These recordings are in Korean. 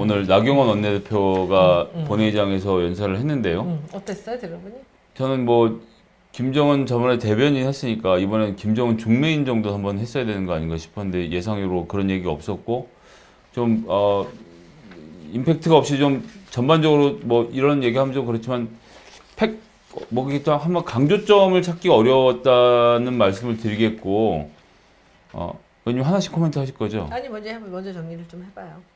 오늘 나경원 원내대표가 본회의장에서 연설을 했는데요. 어땠어요, 들어보니? 저는 뭐 김정은 저번에 대변인 했으니까 이번엔 김정은 중매인 정도 한번 했어야 되는 거 아닌가 싶었는데 예상외로 그런 얘기가 없었고 좀 임팩트가 없이 좀 전반적으로 뭐 이런 얘기하면 좀 그렇지만 뭐 이게 또 한번 강조점을 찾기가 어려웠다는 말씀을 드리겠고 의원님 하나씩 코멘트 하실 거죠? 아니 먼저 정리를 좀 해봐요.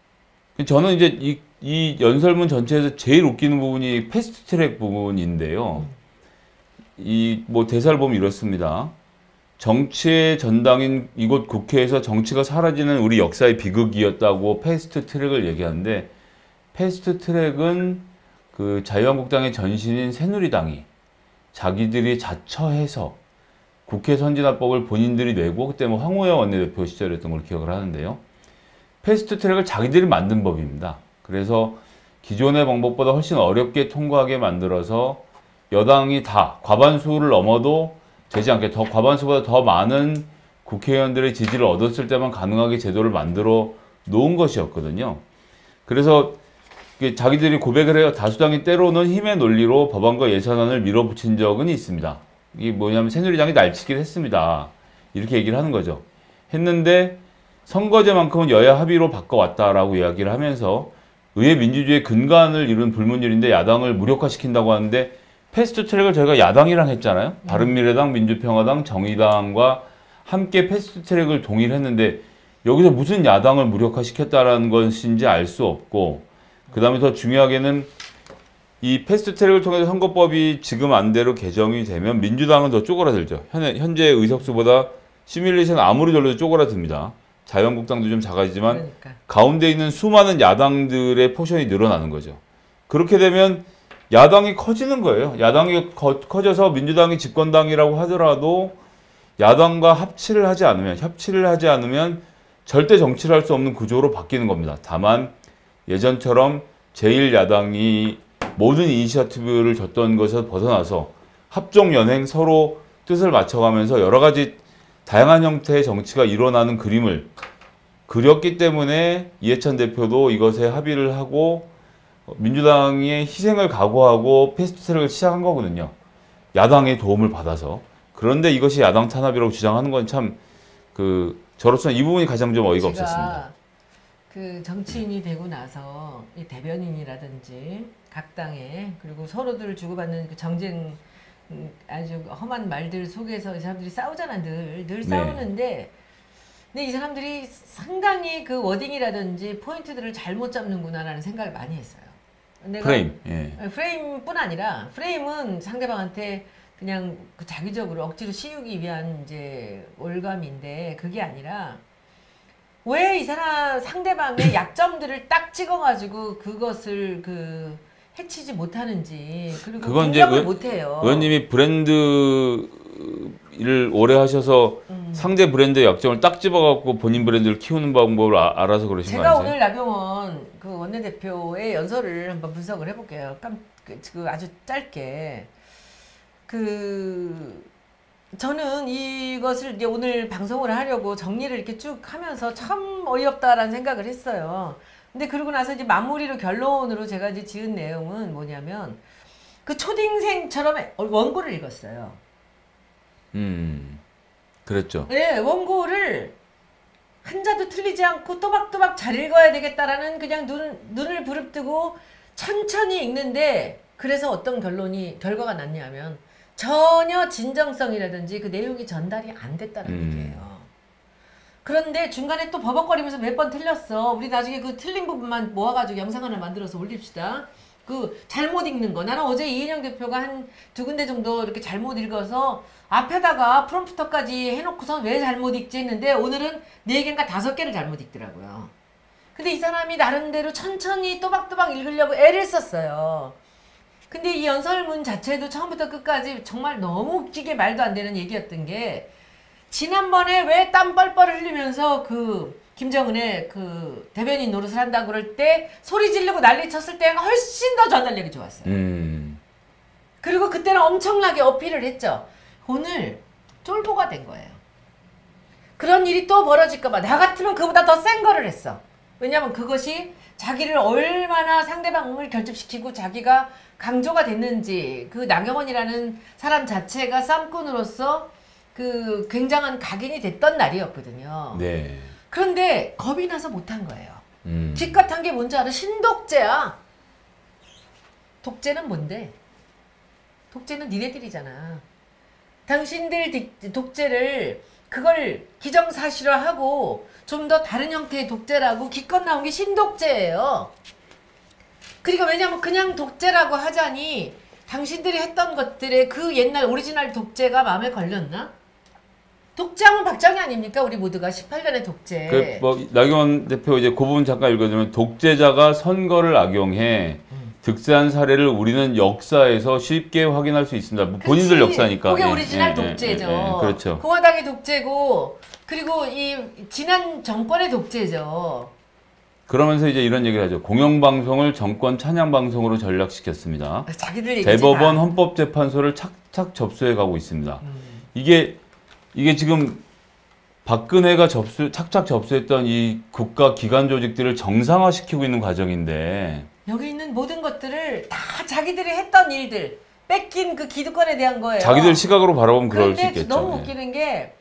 저는 이제 이 연설문 전체에서 제일 웃기는 부분이 패스트트랙 부분인데요. 이 뭐 대사를 보면 이렇습니다. 정치의 전당인 이곳 국회에서 정치가 사라지는 우리 역사의 비극이었다고 패스트트랙을 얘기하는데 패스트트랙은 그 자유한국당의 전신인 새누리당이 자기들이 자처해서 국회 선진화법을 본인들이 내고 그때 뭐 황우여 원내대표 시절이었던 걸 기억을 하는데요. 패스트트랙을 자기들이 만든 법입니다. 그래서 기존의 방법보다 훨씬 어렵게 통과하게 만들어서 여당이 다 과반수를 넘어도 되지 않게 더 과반수보다 더 많은 국회의원들의 지지를 얻었을 때만 가능하게 제도를 만들어 놓은 것이었거든요. 그래서 자기들이 고백을 해요. 다수당이 때로는 힘의 논리로 법안과 예산안을 밀어붙인 적은 있습니다. 이게 뭐냐면 새누리당이 날치기를 했습니다. 이렇게 얘기를 하는 거죠. 했는데 선거제만큼은 여야 합의로 바꿔왔다라고 이야기를 하면서 의회 민주주의의 근간을 이룬 불문율인데 야당을 무력화시킨다고 하는데 패스트트랙을 저희가 야당이랑 했잖아요. 바른미래당, 민주평화당, 정의당과 함께 패스트트랙을 동의했는데 여기서 무슨 야당을 무력화시켰다라는 것인지 알 수 없고 그 다음에 더 중요하게는 이 패스트트랙을 통해서 선거법이 지금 안대로 개정이 되면 민주당은 더 쪼그라들죠. 현재 의석수보다 시뮬레이션 아무리 돌려도 쪼그라듭니다. 자유한국당도 좀 작아지지만 그러니까. 가운데 있는 수많은 야당들의 포션이 늘어나는 거죠. 그렇게 되면 야당이 커지는 거예요. 야당이 커져서 민주당이 집권당이라고 하더라도 야당과 협치를 하지 않으면 절대 정치를 할 수 없는 구조로 바뀌는 겁니다. 다만 예전처럼 제1야당이 모든 이니셔티브를 줬던 것에서 벗어나서 합종연행 서로 뜻을 맞춰가면서 여러 가지 다양한 형태의 정치가 일어나는 그림을 그렸기 때문에 이해찬 대표도 이것에 합의를 하고 민주당의 희생을 각오하고 패스트트랙을 시작한 거거든요. 야당의 도움을 받아서. 그런데 이것이 야당 탄압이라고 주장하는 건 참 저로서는 이 부분이 가장 좀 어이가 없었습니다. 그 정치인이 되고 나서 이 대변인이라든지 각 당에 그리고 서로들 주고받는 그 정쟁 아주 험한 말들 속에서 이 사람들이 싸우잖아. 늘 싸우는데 근데 이 사람들이 상당히 그 워딩이라든지 포인트들을 잘못 잡는구나라는 생각을 많이 했어요. 내가 프레임. 예. 프레임뿐 아니라 프레임은 상대방한테 그냥 그 자기적으로 억지로 씌우기 위한 이제 올감인데 그게 아니라 왜 이 사람 상대방의 약점들을 딱 찍어가지고 그것을 해치지 못하는지 그리고 공격을 못해요. 의원님이 브랜드 일을 오래 하셔서 상대 브랜드의 약점을 딱 집어갖고 본인 브랜드를 키우는 방법을 알아서 그러신 거 아니세요? 제가 오늘 나경원 그 원내대표의 연설을 한번 분석을 해볼게요. 아주 짧게 저는 이것을 이제 오늘 방송을 하려고 정리를 이렇게 쭉 하면서 참 어이없다라는 생각을 했어요. 근데 그러고 나서 이제 마무리로 결론으로 제가 이제 지은 내용은 뭐냐면 그 초딩생처럼 원고를 읽었어요. 그랬죠. 네, 원고를 한자도 틀리지 않고 또박또박 잘 읽어야 되겠다라는 그냥 눈을 부릅뜨고 천천히 읽는데 그래서 어떤 결과가 났냐면 전혀 진정성이라든지 그 내용이 전달이 안 됐다는 얘기예요. 그런데 중간에 또 버벅거리면서 몇 번 틀렸어. 우리 나중에 그 틀린 부분만 모아가지고 영상 하나 만들어서 올립시다. 그 잘못 읽는 거. 나는 어제 이인영 대표가 한 2군데 정도 이렇게 잘못 읽어서 앞에다가 프롬프터까지 해놓고서 왜 잘못 읽지 했는데 오늘은 4개인가 5개를 잘못 읽더라고요. 근데 이 사람이 나름대로 천천히 또박또박 읽으려고 애를 썼어요. 근데 이 연설문 자체도 처음부터 끝까지 정말 너무 웃기게 말도 안 되는 얘기였던 게 지난번에 왜 땀 뻘뻘 흘리면서 김정은의 대변인 노릇을 한다고 그럴 때 소리 지르고 난리 쳤을 때가 훨씬 더 전달력이 좋았어요. 그리고 그때는 엄청나게 어필을 했죠. 오늘 쫄보가 된 거예요. 그런 일이 또 벌어질까 봐 나 같으면 그보다 더 센 거를 했어. 왜냐면 그것이 자기를 얼마나 상대방을 결집시키고 자기가 강조가 됐는지 그 나경원이라는 사람 자체가 쌈꾼으로서 그 굉장한 각인이 됐던 날이었거든요. 네. 그런데 겁이 나서 못한 거예요. 기껏한 게 뭔지 알아? 신독재야. 독재는 뭔데? 독재는 니네들이잖아. 당신들 독재를 그걸 기정사실화하고 좀 더 다른 형태의 독재라고 기껏 나온 게 신독재예요. 그러니까 왜냐면 그냥 독재라고 하자니 당신들이 했던 것들의 그 옛날 오리지널 독재가 마음에 걸렸나? 독재하면 박정희 아닙니까? 우리 모두가 18년의 독재. 뭐 나경원 대표 이제 그 부분 잠깐 읽어주면 독재자가 선거를 악용해 득세한 사례를 우리는 역사에서 쉽게 확인할 수 있습니다. 본인들 역사니까. 그게 오리지널 독재죠. 그렇죠. 공화당의 독재고 그리고 이 지난 정권의 독재죠. 그러면서 이제 이런 얘기를 하죠. 공영방송을 정권 찬양방송으로 전락시켰습니다. 자기들 얘기지 대법원 다. 헌법재판소를 착착 접수해 가고 있습니다. 이게 지금 박근혜가 착착 접수했던 이 국가 기관 조직들을 정상화시키고 있는 과정인데 여기 있는 모든 것들을 다 자기들이 했던 일들 뺏긴 그 기득권에 대한 거예요. 자기들 시각으로 바라보면 그럴 수 있겠죠. 너무 웃기는 게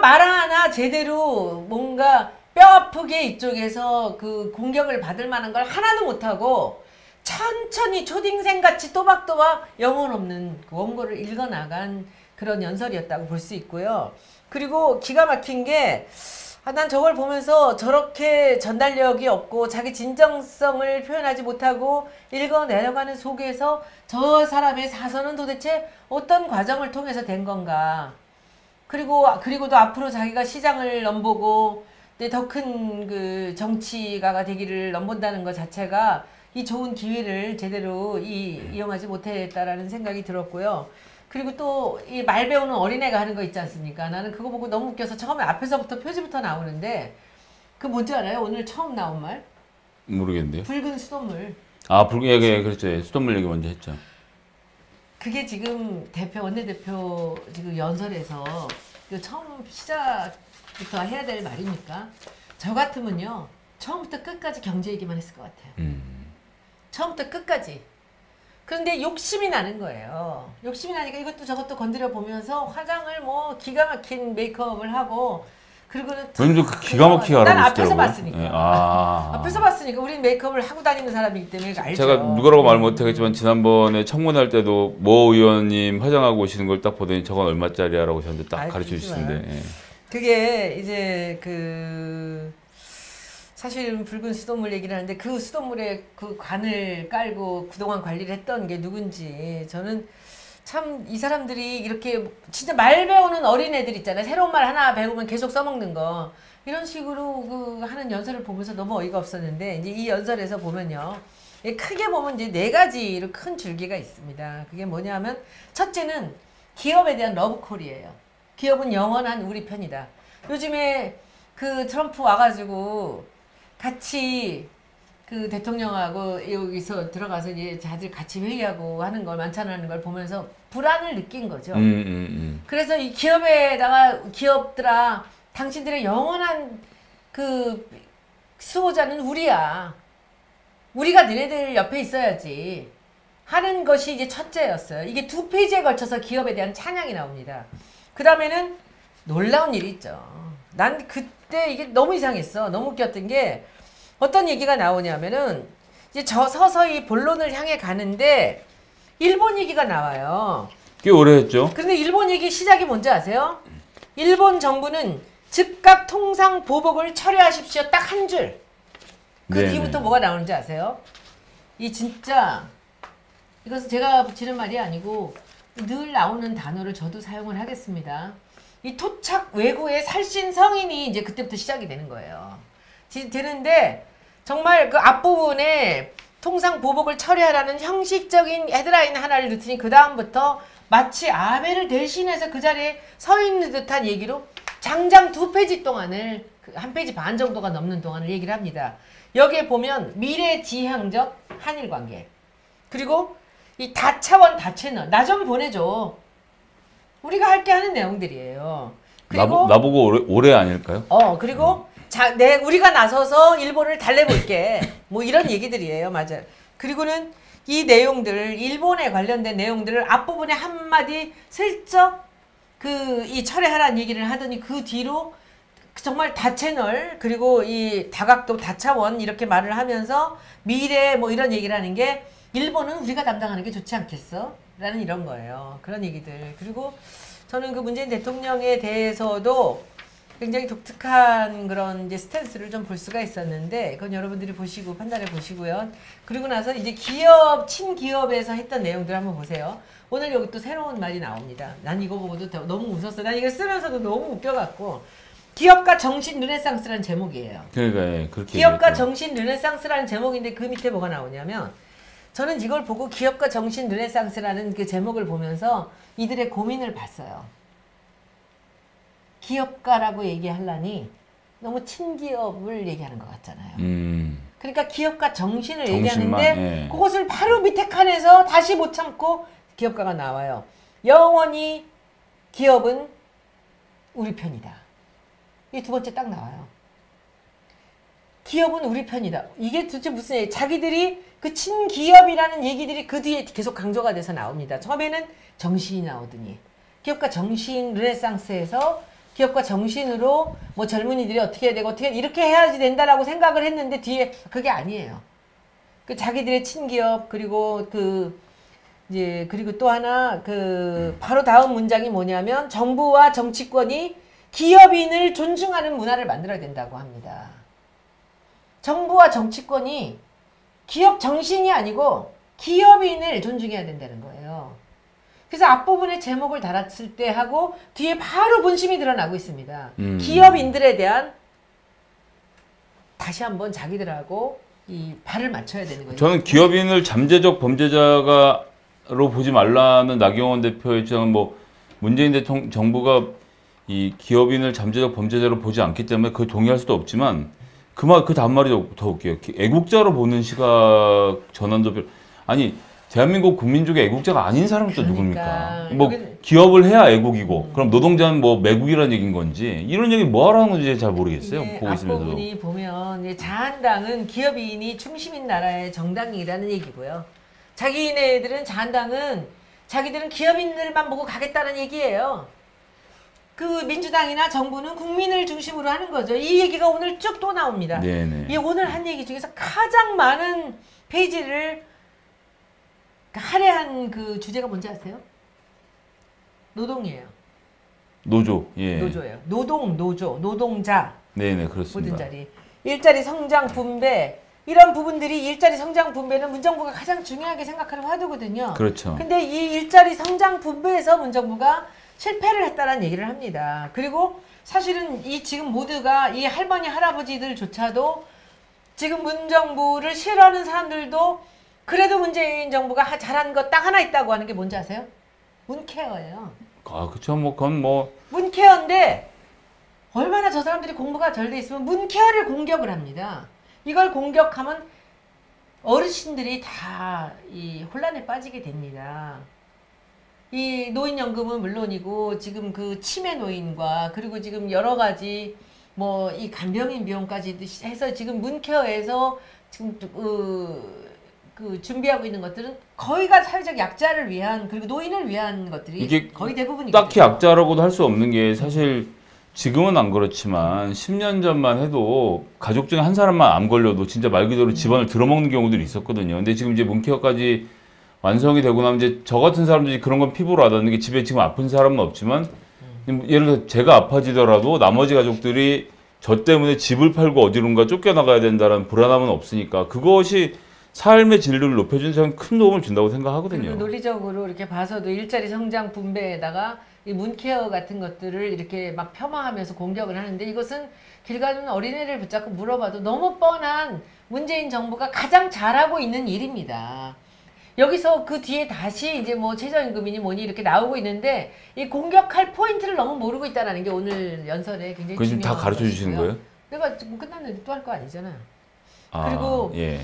말 하나 제대로 뭔가 뼈아프게 이쪽에서 그 공격을 받을 만한 걸 하나도 못하고 천천히 초딩생같이 또박또박 영혼 없는 그 원고를 읽어나간 그런 연설이었다고 볼 수 있고요. 그리고 기가 막힌 게 난 저걸 보면서 저렇게 전달력이 없고 자기 진정성을 표현하지 못하고 읽어내려가는 속에서 저 사람의 사선은 도대체 어떤 과정을 통해서 된 건가. 그리고도 앞으로 자기가 시장을 넘보고 더 큰 그 정치가가 되기를 넘본다는 것 자체가 이 좋은 기회를 제대로 이용하지 못했다라는 생각이 들었고요. 그리고 또 이 말 배우는 어린애가 하는 거 있지 않습니까? 나는 그거 보고 너무 웃겨서 처음에 앞에서부터 표지부터 나오는데 그 뭔지 알아요? 오늘 처음 나온 말? 모르겠는데요. 붉은 수돗물. 붉은 얘기 그렇죠. 수돗물 얘기 먼저 했죠. 그게 지금 원내대표 지금 연설에서 처음 시작부터 해야 될 말입니까? 저 같으면요. 처음부터 끝까지 경제 얘기만 했을 것 같아요. 처음부터 끝까지. 그런데 욕심이 나는 거예요. 욕심이 나니까 이것도 저것도 건드려 보면서 화장을 뭐 기가 막힌 메이크업을 하고 그리고는 왠지 그 기가 막히게 알아보시더라고요. 난 앞에서 봤으니까. 네. 앞에서 봤으니까 우리는 메이크업을 하고 다니는 사람이기 때문에 알죠. 제가 누구라고 말 못하겠지만 지난번에 청문할 때도 모 의원님 화장하고 오시는 걸 딱 보더니 저건 얼마짜리야라고 저한테 딱 가르쳐 주시는데. 예. 그게 이제 사실은 붉은 수돗물 얘기를 하는데 그 수돗물에 그 관을 깔고 그동안 관리를 했던 게 누군지 저는 참 이 사람들이 이렇게 진짜 말 배우는 어린애들 있잖아요. 새로운 말 하나 배우면 계속 써먹는 거 이런 식으로 하는 연설을 보면서 너무 어이가 없었는데 이제 이 연설에서 보면요. 크게 보면 이제 4가지로 큰 줄기가 있습니다. 그게 뭐냐면 첫째는 기업에 대한 러브콜이에요. 기업은 영원한 우리 편이다. 요즘에 그 트럼프 와가지고 같이 그 대통령하고 여기서 들어가서 이제 다들 같이 회의하고 하는 걸 만찬하는 걸 보면서 불안을 느낀 거죠. 그래서 이 기업들아, 당신들의 영원한 그 수호자는 우리야. 우리가 너네들 옆에 있어야지. 하는 것이 이제 첫째였어요. 이게 2페이지에 걸쳐서 기업에 대한 찬양이 나옵니다. 그 다음에는 놀라운 일이 있죠. 난 그때 이게 너무 이상했어. 너무 웃겼던 게 어떤 얘기가 나오냐면은 이제 서서히 본론을 향해 가는데 일본 얘기가 나와요. 꽤 오래 했죠. 그런데 일본 얘기 시작이 뭔지 아세요? 일본 정부는 즉각 통상 보복을 철회하십시오. 딱 한 줄. 그 뒤부터 뭐가 나오는지 아세요? 이 진짜 이것은 제가 붙이는 말이 아니고 늘 나오는 단어를 저도 사용을 하겠습니다. 이 토착 외고의 살신 성인이 이제 그때부터 시작이 되는 거예요. 되는데 정말 그 앞부분에 통상 보복을 철회하라는 형식적인 헤드라인 하나를 넣더니 그 다음부터 마치 아베를 대신해서 그 자리에 서 있는 듯한 얘기로 장장 2페이지 동안을 1페이지 반 정도가 넘는 동안을 얘기를 합니다. 여기에 보면 미래지향적 한일관계 그리고 이 다차원 다채널 나 좀 보내줘. 우리가 할게 하는 내용들이에요. 그리고 나보고 올해 아닐까요? 그리고 우리가 나서서 일본을 달래볼게. 뭐 이런 얘기들이에요. 맞아요. 그리고는 이 내용들, 일본에 관련된 내용들을 앞부분에 한마디 슬쩍 이 철회하라는 얘기를 하더니 그 뒤로 정말 다채널 그리고 이 다각도 다차원 이렇게 말을 하면서 미래 뭐 이런 얘기를 하는 게 일본은 우리가 담당하는 게 좋지 않겠어? 라는 이런 거예요. 그런 얘기들. 그리고 저는 그 문재인 대통령에 대해서도 굉장히 독특한 그런 이제 스탠스를 좀 볼 수가 있었는데 그건 여러분들이 보시고 판단해 보시고요. 그리고 나서 이제 친기업에서 했던 내용들 한번 보세요. 오늘 여기 또 새로운 말이 나옵니다. 난 이거 보고도 너무 웃었어. 난 이거 쓰면서도 너무 웃겨갖고 기업가 정신 르네상스라는 제목이에요. 그러니까 예, 그렇게 기업가 얘기했죠. 정신 르네상스라는 제목인데 그 밑에 뭐가 나오냐면 저는 이걸 보고 기업가 정신 르네상스라는 그 제목을 보면서 이들의 고민을 봤어요. 기업가라고 얘기하려니 너무 친기업을 얘기하는 것 같잖아요. 그러니까 기업가 정신을 정신만, 얘기하는데 예. 그것을 바로 밑에 칸에서 다시 못 참고 기업가가 나와요. 영원히 기업은 우리 편이다. 이 두 번째 딱 나와요. 기업은 우리 편이다. 이게 도대체 무슨 얘기? 자기들이 그 친기업이라는 얘기들이 그 뒤에 계속 강조가 돼서 나옵니다. 처음에는 정신이 나오더니 기업가 정신 르네상스에서 기업가 정신으로 뭐 젊은이들이 어떻게 해야 되고 어떻게 이렇게 해야지 된다라고 생각을 했는데 뒤에 그게 아니에요. 그 자기들의 친기업 그리고 그리고 또 하나 바로 다음 문장이 뭐냐면 정부와 정치권이 기업인을 존중하는 문화를 만들어야 된다고 합니다. 정부와 정치권이 기업 정신이 아니고 기업인을 존중해야 된다는 거예요. 그래서 앞부분에 제목을 달았을 때 하고 뒤에 바로 본심이 드러나고 있습니다. 기업인들에 대한 다시 한번 자기들하고 이 발을 맞춰야 되는 거죠. 저는 기업인을 잠재적 범죄자로 보지 말라는 나경원 대표의 주장은 뭐 문재인 대통령 정부가 이 기업인을 잠재적 범죄자로 보지 않기 때문에 그 동의할 수도 없지만 그 다음 말이 더 웃겨요. 애국자로 보는 시각 전환도 아니 대한민국 국민 중에 애국자가 아닌 사람은 또 누굽니까? 뭐 기업을 해야 애국이고 그럼 노동자는 뭐 매국이라는 얘기인 건지 이런 얘기 뭐 하라는 건지 잘 모르겠어요. 보고 있으면서도. 앞부분이 보면 자한당은 기업인이 중심인 나라의 정당이라는 얘기고요. 자기네들은 자한당은 자기들은 기업인들만 보고 가겠다는 얘기예요. 그 민주당이나 정부는 국민을 중심으로 하는 거죠. 이 얘기가 오늘 쭉 또 나옵니다. 네네. 이 오늘 한 얘기 중에서 가장 많은 페이지를 할애한 그 주제가 뭔지 아세요? 노동이에요. 노조. 예. 노조예요. 노조, 노동자. 네네 그렇습니다. 모든 자리. 일자리 성장 분배. 이런 부분들이 일자리 성장 분배는 문정부가 가장 중요하게 생각하는 화두거든요. 그렇죠. 근데 이 일자리 성장 분배에서 문정부가 실패를 했다는 얘기를 합니다. 그리고 사실은 지금 모두가 이 할머니 할아버지들조차도 지금 문정부를 싫어하는 사람들도 그래도 문재인 정부가 잘한 거 딱 하나 있다고 하는 게 뭔지 아세요? 문케어예요. 아 그렇죠. 뭐 그건 뭐 문케어인데 얼마나 저 사람들이 공부가 잘 돼 있으면 문케어를 공격을 합니다. 이걸 공격하면 어르신들이 다 이 혼란에 빠지게 됩니다. 이 노인연금은 물론이고 지금 그 치매 노인과 그리고 지금 여러 가지 뭐 이 간병인 비용까지 해서 지금 문케어에서 지금 그 준비하고 있는 것들은 거의가 사회적 약자를 위한 그리고 노인을 위한 것들이 이게 거의 대부분이거든요. 딱히 약자라고도 할 수 없는 게 사실 지금은 안 그렇지만 10년 전만 해도 가족 중에 한 사람만 암 걸려도 진짜 말 그대로 집안을 들어먹는 경우들이 있었거든요. 근데 지금 이제 문케어까지 완성이 되고 나면 이제 저 같은 사람들이 그런 건 피부로 와닿는 게 집에 지금 아픈 사람은 없지만 예를 들어 제가 아파지더라도 나머지 가족들이 저 때문에 집을 팔고 어디론가 쫓겨나가야 된다는 불안함은 없으니까 그것이 삶의 질을 높여주는 데는 큰 도움을 준다고 생각하거든요. 그리고 논리적으로 이렇게 봐서도 일자리 성장 분배에다가 이 문케어 같은 것들을 이렇게 막 폄하하면서 공격을 하는데 이것은 길 가는 어린애를 붙잡고 물어봐도 너무 뻔한 문재인 정부가 가장 잘하고 있는 일입니다. 여기서 그 뒤에 다시 이제 뭐 최저임금이니 뭐니 이렇게 나오고 있는데 이 공격할 포인트를 너무 모르고 있다는 게 오늘 연설에 굉장히 그거 지금 중요한 다 가르쳐 주시는 것이고요. 거예요? 내가 지금 끝났는데 또 할 거 아니잖아요. 아, 그리고 예.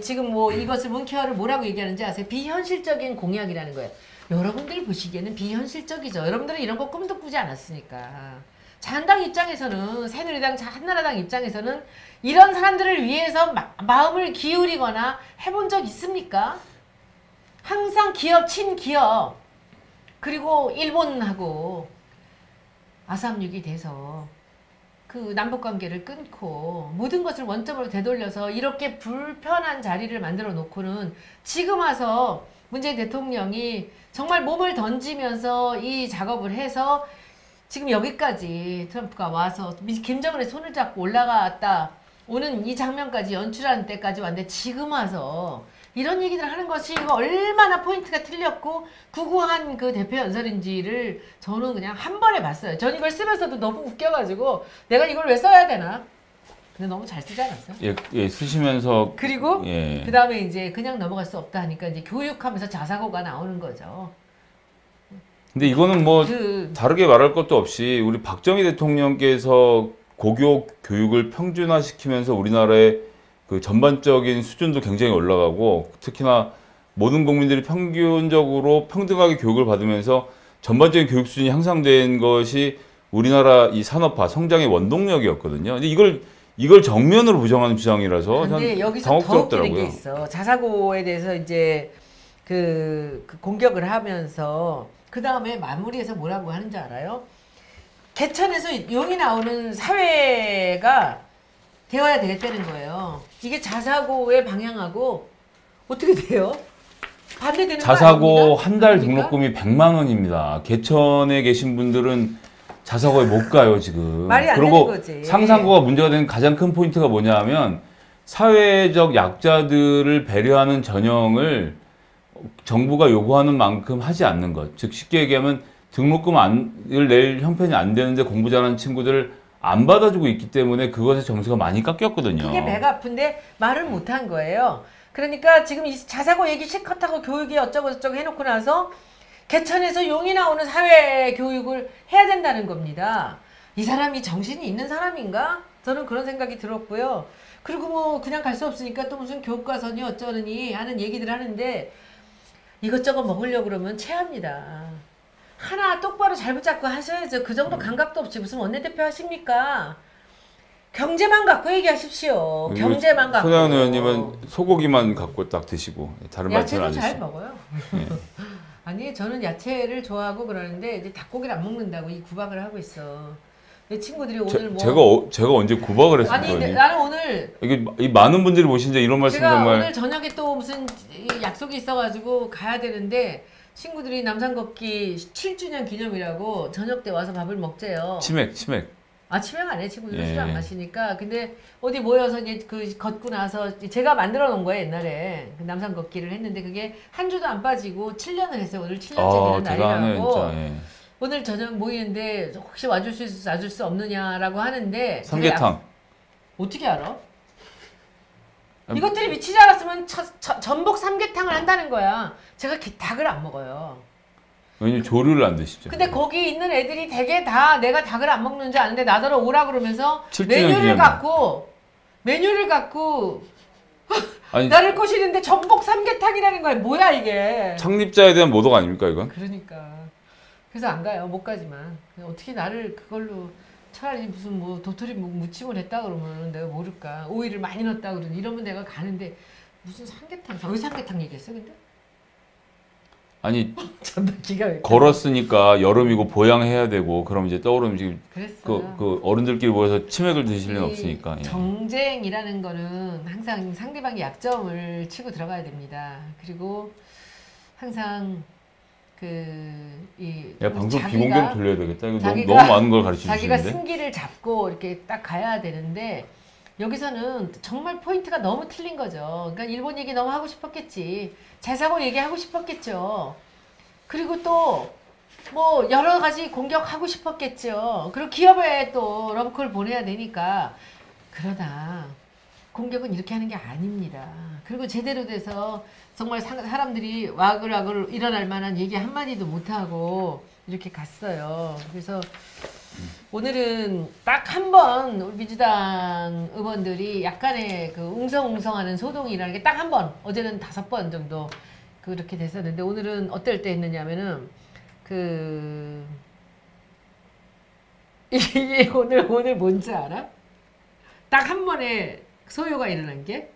지금 뭐 이것을 문케어를 뭐라고 얘기하는지 아세요? 비현실적인 공약이라는 거예요. 여러분들이 보시기에는 비현실적이죠. 여러분들은 이런 거 꿈도 꾸지 않았으니까. 자한당 입장에서는, 새누리당, 한나라당 입장에서는 이런 사람들을 위해서 마음을 기울이거나 해본 적 있습니까? 항상 기업, 친기업, 그리고 일본하고 아삼육이 돼서 그 남북관계를 끊고 모든 것을 원점으로 되돌려서 이렇게 불편한 자리를 만들어 놓고는 지금 와서 문재인 대통령이 정말 몸을 던지면서 이 작업을 해서 지금 여기까지 트럼프가 와서 김정은의 손을 잡고 올라갔다 오는 이 장면까지 연출하는 때까지 왔는데 지금 와서 이런 얘기를 하는 것이 얼마나 포인트가 틀렸고 구구한 그 대표 연설인지를 저는 그냥 한 번에 봤어요. 전 이걸 쓰면서도 너무 웃겨가지고 내가 이걸 왜 써야 되나? 근데 너무 잘 쓰지 않았어요? 예, 쓰시면서 그리고 예. 그 다음에 이제 그냥 넘어갈 수 없다 하니까 이제 교육하면서 자사고가 나오는 거죠. 근데 이거는 뭐 다르게 말할 것도 없이 우리 박정희 대통령께서 고교 교육을 평준화시키면서 우리나라의 그 전반적인 수준도 굉장히 올라가고 특히나 모든 국민들이 평균적으로 평등하게 교육을 받으면서 전반적인 교육 수준이 향상된 것이 우리나라 이 산업화 성장의 원동력이었거든요. 근데 이걸 정면으로 부정하는 주장이라서 근데 여기서 더 웃기는 당혹스럽더라고요. 게 있어. 자사고에 대해서 이제 그 공격을 하면서 그 다음에 마무리해서 뭐라고 하는지 알아요? 개천에서 용이 나오는 사회가 되어야 되겠다는 거예요. 이게 자사고의 방향하고 어떻게 돼요? 반대되는 거 자사고 아닙니까? 한 달 그러니까? 등록금이 100만 원입니다. 개천에 계신 분들은 자사고에 못 가요, 지금. 말이 안 그리고 되는 거지. 상상고가 문제가 되는 가장 큰 포인트가 뭐냐 하면 사회적 약자들을 배려하는 전형을 정부가 요구하는 만큼 하지 않는 것. 즉 쉽게 얘기하면 등록금을 낼 형편이 안 되는데 공부 잘하는 친구들을 안 받아주고 있기 때문에 그것의 점수가 많이 깎였거든요. 그게 배가 아픈데 말을 못한 거예요. 그러니까 지금 이 자사고 얘기 실컷 하고 교육이 어쩌고 저쩌고 해놓고 나서 개천에서 용이 나오는 사회 교육을 해야 된다는 겁니다. 이 사람이 정신이 있는 사람인가? 저는 그런 생각이 들었고요. 그리고 뭐 그냥 갈 수 없으니까 또 무슨 교과서니 어쩌느니 하는 얘기들 하는데 이것저것 먹으려고 그러면 체합니다. 하나 똑바로 잘 붙잡고 하셔야죠. 그 정도 감각도 없이 무슨 원내대표 하십니까? 경제만 갖고 얘기하십시오. 경제만 갖고. 손혜원 의원님은 소고기만 갖고 딱 드시고 다른 반찬 안 야채도 잘 드시고. 먹어요. 예. 아니 저는 야채를 좋아하고 그러는데 이제 닭고기를 안 먹는다고 이 구박을 하고 있어. 내 친구들이 오늘 뭐 제가 언제 구박을 아니 했습니까? 나는 오늘 이게 이 많은 분들이 보시는데 이런 말씀 제가 정말 오늘 저녁에 또 무슨 약속이 있어가지고 가야 되는데 친구들이 남산 걷기 7주년 기념이라고 저녁 때 와서 밥을 먹재요. 치맥. 아 치맥 안 해. 친구들은 예. 술 안 마시니까. 근데 어디 모여서 이제 그 걷고 나서 제가 만들어 놓은 거예요 옛날에. 그 남산 걷기를 했는데 그게 한 주도 안 빠지고 7년을 했어요. 오늘 7년째 되는 대단해요, 날이라고. 진짜. 예. 오늘 저녁 모이는데 혹시 와줄 수 있어 와줄 수 없느냐라고 하는데 삼계탕. 어떻게 알아? 이것들이 미치지 않았으면 전복 삼계탕을 한다는 거야. 제가 닭을 안 먹어요. 왜냐면 조류를 안 드시죠. 근데 거기 있는 애들이 되게 다 내가 닭을 안 먹는 줄 아는데 나더러 오라 그러면서 7주년 메뉴를 갖고 아니, 나를 꼬시는데 전복 삼계탕이라는 거야. 뭐야 이게. 창립자에 대한 모독 아닙니까 이건? 그러니까. 그래서 안 가요. 못 가지만. 어떻게 나를 그걸로 차라리 무슨 뭐 도토리 무침을 했다 그러면 내가 모를까. 오이를 많이 넣었다 그러면 이러면 내가 가는데 무슨 삼계탕. 왜 삼계탕 얘기했어 근데? 아니 정말 기가 막혀. 걸었으니까 여름이고 보양해야 되고 그럼 이제 떠오르는 지금 그랬어. 그 어른들끼리 모여서 치맥을 드실 리는 없으니까. 예. 정쟁이라는 거는 항상 상대방의 약점을 치고 들어가야 됩니다. 그리고 항상 야 방송 비공개로 돌려야 되겠다. 이거 너무 많은 걸 가르쳐 자기가 주시는데. 승기를 잡고 이렇게 딱 가야 되는데 여기서는 정말 포인트가 너무 틀린 거죠. 그러니까 일본 얘기 너무 하고 싶었겠지. 자사고 얘기하고 싶었겠죠. 그리고 또 뭐 여러 가지 공격하고 싶었겠죠. 그리고 기업에 또 러브콜 보내야 되니까. 그러나 공격은 이렇게 하는 게 아닙니다. 그리고 제대로 돼서 정말 사람들이 와글와글 일어날 만한 얘기 한마디도 못하고 이렇게 갔어요. 그래서 오늘은 딱 한 번 우리 민주당 의원들이 약간의 그 웅성웅성하는 소동이라는 게 딱 한 번, 어제는 5번 정도 그렇게 됐었는데 오늘은 어떨 때 했느냐면은 이게 오늘 뭔지 알아? 딱 한 번에 소요가 일어난 게?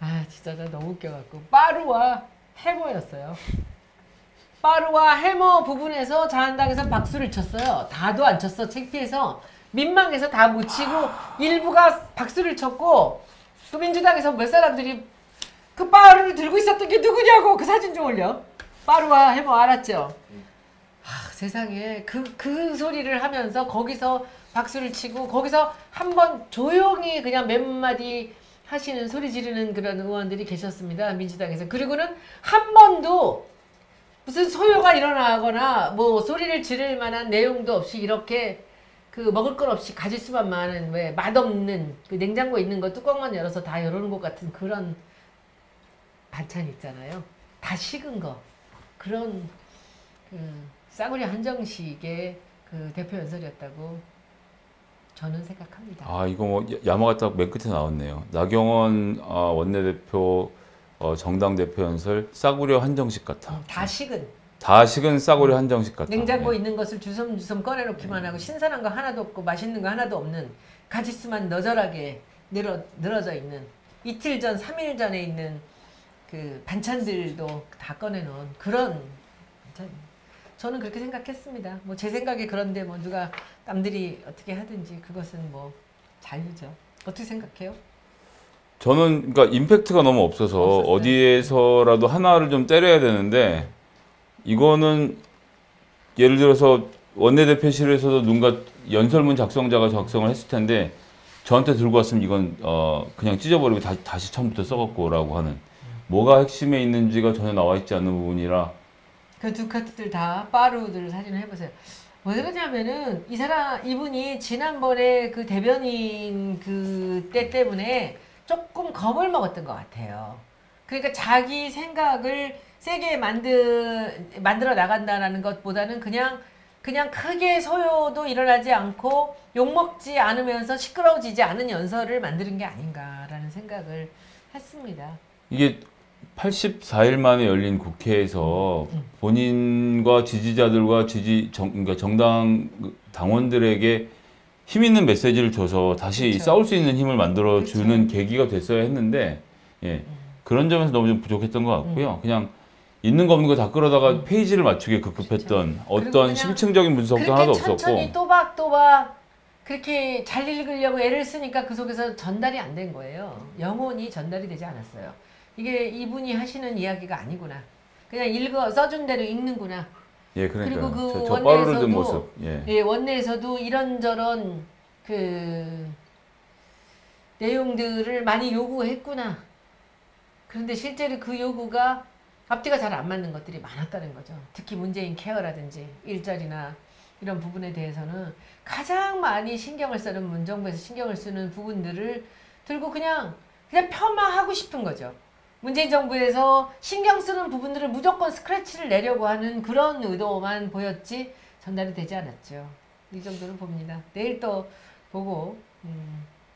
아 진짜 나 너무 웃겨갖고 빠루와 해머였어요. 빠루와 해머 부분에서 자한당에서 박수를 쳤어요. 다도 안 쳤어. 창피해서 민망해서 다 못 치고 일부가 박수를 쳤고 또 민주당에서 몇 사람들이 그 빠루를 들고 있었던 게 누구냐고 그 사진 좀 올려. 빠루와 해머 알았죠? 아, 세상에 그 소리를 하면서 거기서 박수를 치고 거기서 한번 조용히 그냥 몇 마디 하시는 소리 지르는 그런 의원들이 계셨습니다. 민주당에서. 그리고는 한 번도 무슨 소요가 일어나거나 뭐 소리를 지를 만한 내용도 없이 이렇게 그 먹을 것 없이 가짓수만 많은 왜 맛없는 그 냉장고에 있는 거 뚜껑만 열어서 다 열어놓은 것 같은 그런 반찬 있잖아요. 다 식은 거. 그런 그 싸구려 한정식의 그 대표 연설이었다고 저는 생각합니다. 아, 이거 뭐 야마가 딱 맨 끝에 나왔네요. 나경원 원내대표 정당 대표 연설 싸구려 한정식 같아. 다 식은. 다 식은 싸구려 한정식 같아. 냉장고에 네. 있는 것을 주섬주섬 꺼내놓기만 하고 신선한 거 하나도 없고 맛있는 거 하나도 없는 가짓수만 너절하게 늘어져 있는 이틀 전, 3일 전에 있는 그 반찬들도 다 꺼내놓은 그런 반찬. 저는 그렇게 생각했습니다. 뭐 제 생각에 그런데 뭐 누가 남들이 어떻게 하든지 그것은 뭐 자유죠. 어떻게 생각해요? 저는 그러니까 임팩트가 너무 없어서 없었어요. 어디에서라도 하나를 좀 때려야 되는데 이거는 예를 들어서 원내대표실에서도 누군가 연설문 작성자가 작성을 했을 텐데 저한테 들고 왔으면 이건 그냥 찢어버리고 다시 처음부터 써갖고라고 하는 뭐가 핵심에 있는지가 전혀 나와 있지 않는 부분이라 그 두 카트들 다 빠루들 사진을 해보세요. 왜 그러냐면은 이분이 지난번에 그 대변인 그 때 때문에 조금 겁을 먹었던 것 같아요. 그러니까 자기 생각을 세게 만들어 나간다는 것보다는 그냥 크게 소요도 일어나지 않고 욕먹지 않으면서 시끄러워지지 않은 연설을 만드는 게 아닌가라는 생각을 했습니다. 이게 84일 만에 열린 국회에서 본인과 지지자들과 그러니까 정당 당원들에게 힘 있는 메시지를 줘서 다시 그쵸. 싸울 수 있는 힘을 만들어 주는 그쵸. 계기가 됐어야 했는데 예. 그런 점에서 너무 좀 부족했던 것 같고요. 그냥 있는 거 없는 거 다 끌어다가 페이지를 맞추게 급급했던 그리고 어떤 그냥 심층적인 분석도 그렇게 하나도 없었고 천천히 또박또박 그렇게 잘 읽으려고 애를 쓰니까 그 속에서 전달이 안 된 거예요. 영혼이 전달이 되지 않았어요. 이게 이분이 하시는 이야기가 아니구나. 그냥 써준 대로 읽는구나. 예, 그러니까 그리고 그 저 빠르를 든 원내에서도 모습. 예. 예, 원내에서도 이런저런 그 내용들을 많이 요구했구나. 그런데 실제로 그 요구가 앞뒤가 잘 안 맞는 것들이 많았다는 거죠. 특히 문재인 케어라든지 일자리나 이런 부분에 대해서는 가장 많이 신경을 쓰는 문정부에서 신경을 쓰는 부분들을 들고 그냥 폄하하고 싶은 거죠. 문재인 정부에서 신경 쓰는 부분들을 무조건 스크래치를 내려고 하는 그런 의도만 보였지 전달이 되지 않았죠. 이 정도는 봅니다. 내일 또 보고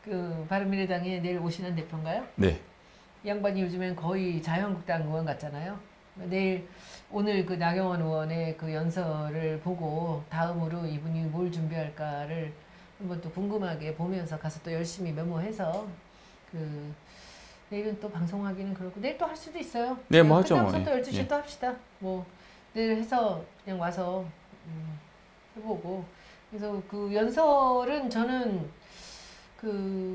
그 바른미래당에 내일 오신환 대표인가요? 네. 이 양반이 요즘엔 거의 자유한국당 의원 같잖아요. 내일 오늘 그 나경원 의원의 그 연설을 보고 다음으로 이분이 뭘 준비할까를 한번 또 궁금하게 보면서 가서 또 열심히 메모해서 그 내일은 또 방송하기는 그렇고 내일 또 할 수도 있어요. 네, 뭐 하죠. 뭐. 끝나고서 또 12시에 예. 또 합시다. 뭐 내일 해서 그냥 와서 해보고 그래서 그 연설은 저는 그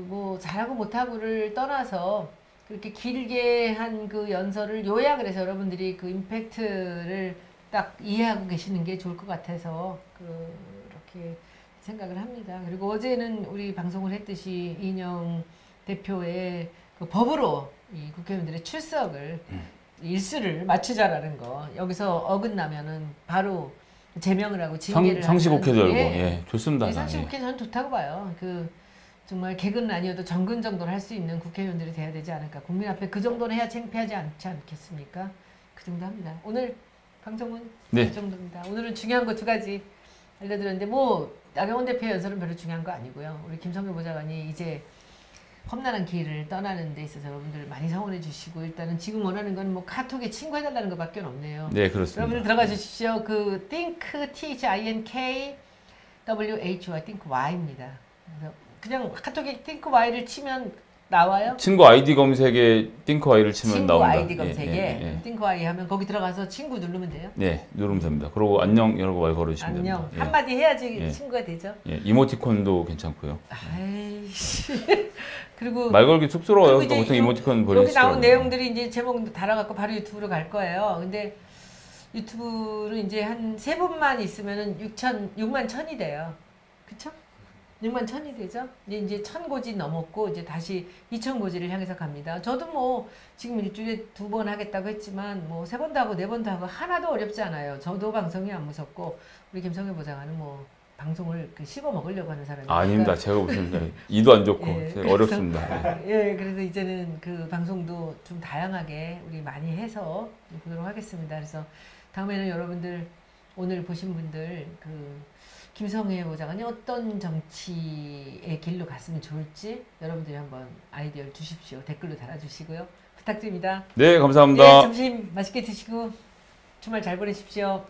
뭐 잘하고 못하고를 떠나서 그렇게 길게 한 그 연설을 요약을 해서 여러분들이 그 임팩트를 딱 이해하고 계시는 게 좋을 것 같아서 그렇게 생각을 합니다. 그리고 어제는 우리 방송을 했듯이 이인영 대표의 그 법으로 이 국회의원들의 출석을 일수를 맞추자라는 거 여기서 어긋나면은 바로 제명을 하고 징계를 상시국회 하는, 들고 예, 좋습니다. 예, 상시국회 저는 좋다고 봐요. 그 정말 개근은 아니어도 정근 정도를 할 수 있는 국회의원들이 돼야 되지 않을까. 국민 앞에 그 정도는 해야 창피하지 않지 않겠습니까? 그 정도 합니다. 오늘 방송은 네. 이 정도입니다. 오늘은 중요한 거 두 가지 알려드렸는데 뭐 나경원 대표의 연설은 별로 중요한 거 아니고요. 우리 김성교 보좌관이 이제 험난한 길을 떠나는 데 있어서 여러분들 많이 성원해 주시고 일단은 지금 원하는 건 뭐 카톡에 친구해달라는 것밖에 없네요. 네, 그렇습니다. 여러분들 들어가 주십시오. 그 think, THINK WHY, think Y입니다. 그래서 그냥 카톡에 think Y를 치면 나와요. 친구 아이디 검색에 띵크와이를 치면 친구 나옵니다. 아이디 검색에 think Y 하면 거기 들어가서 친구 누르면 돼요. 네, 누르면 됩니다. 그리고 안녕 이런 거 말 걸어주시면 안녕. 됩니다. 예. 한마디 해야지 예. 친구가 되죠. 예, 이모티콘도 괜찮고요. 아이씨. 그리고 말 걸기 쑥스러워요. 그리고 이제 보통 요- 이모티콘 여기 보내시더라고요. 나온 내용들이 이제 제목 달아갖고 바로 유튜브로 갈 거예요. 근데 유튜브는 이제 한 3분만 있으면은 6만 1000이 돼요. 그쵸? 6만 1000이 되죠? 이제 1000고지 넘었고 이제 다시 2000고지를 향해서 갑니다. 저도 뭐 지금 일주일에 2번 하겠다고 했지만 뭐 3번도 하고 4번도 하고 하나도 어렵지 않아요. 저도 방송이 안 무섭고 우리 김성애 보좌관은 뭐 방송을 씹어 먹으려고 하는 사람이니까. 아닙니다. 제가 무슨 이도 안 좋고 예, 어렵습니다. 예, 그래서 이제는 그 방송도 좀 다양하게 우리 많이 해서 보도록 하겠습니다. 그래서 다음에는 여러분들 오늘 보신 분들 그 김성애 보좌관이 어떤 정치의 길로 갔으면 좋을지 여러분들이 한번 아이디어를 주십시오. 댓글로 달아주시고요. 부탁드립니다. 네, 감사합니다. 네, 점심 맛있게 드시고 주말 잘 보내십시오.